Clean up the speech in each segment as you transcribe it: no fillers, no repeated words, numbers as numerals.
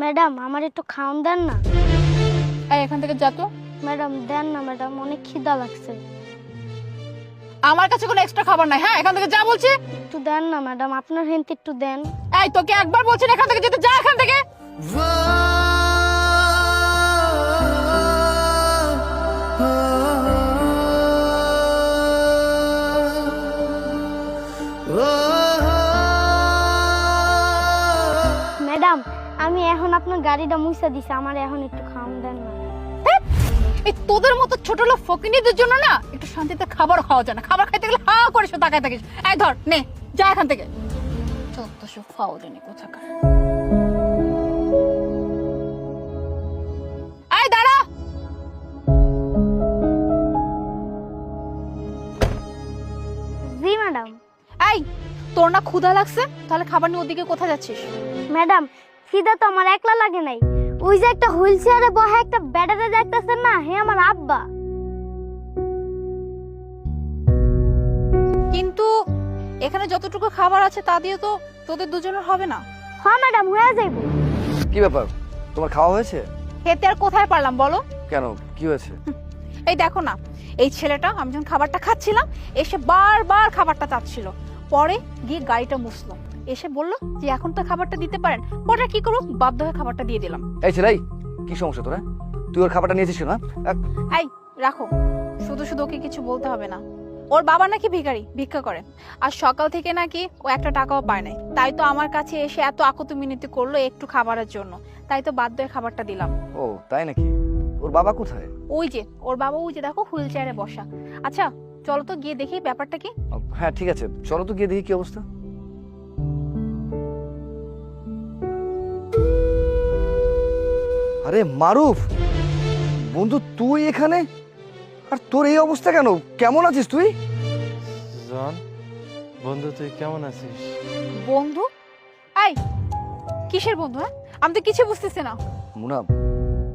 Madam আমার একটু খাওন দেন না। এই এখান থেকে যা তো। ম্যাডাম দেন না ম্যাডাম, অনেক খিদা লাগছে। আমার কাছে কোনো এক্সট্রা খাবার নাই, হ্যাঁ এখান থেকে যা বলছি। একটু দেন না ম্যাডাম, আপনার হেনতে একটু দেন। এই তোকে একবার বলছি না এখান থেকে যেতে, যা এখান থেকে। ম্যাডাম আমি এখন আপনার গাড়িটা মুইসা দিছি, আমার এখন একটু খাওন দেন না। এই তোদের মতো ছোট লোক ফকিনীদের জন্য না একটু শান্তিতে খাবার খাওয়া যায় না। খাবার খাইতে গেলে হা করে শুধু তাকায় থাকিস। এই ধর নে, যা এখান থেকে। চত্বশো খাওয়া জানি কোথাকার। এই দাঁড়া। জি ম্যাডাম। এই তোর না ক্ষুধা লাগছে, তাহলে খাবার নিয়ে ওদিকে কোথায় যাচ্ছিস? ম্যাডাম খিদা তো আমার একলা লাগে নাই, ওই যে একটা হুইল চেয়ারে বসে একটা ব্যাটারে দেখতেছেন না, হে আমার আব্বা। কিন্তু এখানে যতটুকু খাবার আছে তা দিয়ে তো তোদের দুজনের হবে না। হ্যাঁ ম্যাডাম হয়ে যাইব। কি ব্যাপার, তোমার খাওয়া হয়েছে? খেতে আর কোথায় পারলাম বলো? কেন, কি হয়েছে? এই দেখো না, এই ছেলেটা আমি যখন খাবারটা খাচ্ছিলাম এসে বারবার খাবারটা চাচ্ছিল। পরে গিয়ে গাড়িটা মুছলো, এসে বললো যে এখন তো খাবারটা দিতে পারেন। পরে কি করবো, বাধ্য হয়ে খাবারটা দিয়ে দিলাম। এই ছেলে, কি সমস্যা তোরা? তুই ওর খাবারটা নিয়েছিস না? এই রাখো, শুধু শুধু ওকে কিছু বলতে হবে না। ওর বাবা নাকি ভিখারি, ভিক্ষা করে, আর সকাল থেকে নাকি ও একটা টাকাও পায় নাই। তাই তো আমার কাছে এসে এত আকুতি মিনতি করলো একটু খাবারের জন্য, তাই তো বাধ্য হয়ে খাবারটা দিলাম। ও তাই নাকি? ওর বাবা কোথায়? ওই যে ওর বাবা, ওই যে দেখো হুইল চেয়ারে বসা। আচ্ছা চলো তো গিয়ে দেখি ব্যাপারটা কি। হ্যাঁ ঠিক আছে, চলো তো গিয়ে দেখি কি অবস্থা। আরে মারুফ বন্ধু, তুই এখানে? আর তোর এই অবস্থা কেন? কেমন আছিস তুই? জন, বন্ধু তুই কেমন আছিস? বন্ধু? এই কিসের বন্ধু? হ্যাঁ আমি তো কিছু বুঝতেছি না। মুনা,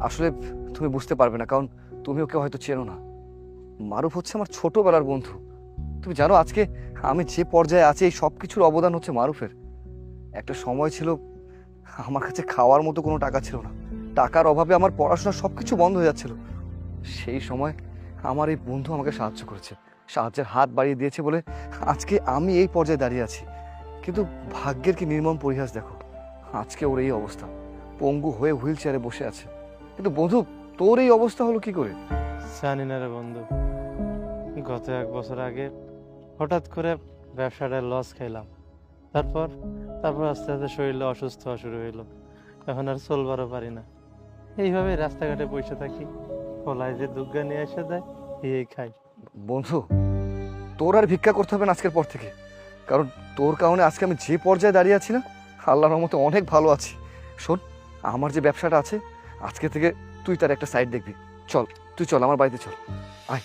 আসলে তুমি বুঝতে পারবে না, কারণ তুমি ওকে হয়তো চেনো না। মারুফ হচ্ছে আমার ছোটবেলার বন্ধু। তুমি জানো আজকে আমি যে পর্যায়ে আছি এই সব কিছুর অবদান হচ্ছে মারুফের। একটা সময় ছিল আমার কাছে খাওয়ার মতো কোনো টাকা ছিল না, টাকার অভাবে আমার পড়াশোনা সবকিছু বন্ধ হয়ে যাচ্ছিল। সেই সময় আমার এই বন্ধু আমাকে সাহায্য করেছে, সাহায্যের হাত বাড়িয়ে দিয়েছে বলে আজকে আমি এই পর্যায়ে দাঁড়িয়ে আছি। কিন্তু ভাগ্যের কি নির্মম পরিহাস দেখো, আজকে ওর এই অবস্থা, পঙ্গু হয়ে হুইল চেয়ারে বসে আছে। কিন্তু বন্ধু, তোর এই অবস্থা হলো কি করে? জানি না রে বন্ধু, গত 1 বছর আগে হঠাৎ করে ব্যবসাটায় লস খাইলাম। তারপর আস্তে আস্তে শরীরে অসুস্থ হওয়া শুরু হইলো। এখন আর চলবারও পারি না, এইভাবে রাস্তাঘাটে বসে থাকি। খোলায় যে দুগ্গা নিয়ে এসে দেয় এই খাই। বন্ধু, তোর আর ভিক্ষা করতে হবে না আজকের পর থেকে, কারণ তোর কারণে আজকে আমি যে পর্যায়ে দাঁড়িয়ে আছি না, আল্লাহর রহমতে অনেক ভালো আছি। শোন, আমার যে ব্যবসাটা আছে আজকে থেকে তুই তার একটা সাইড দেখবি। চল, তুই চল আমার বাড়িতে চল, আয়।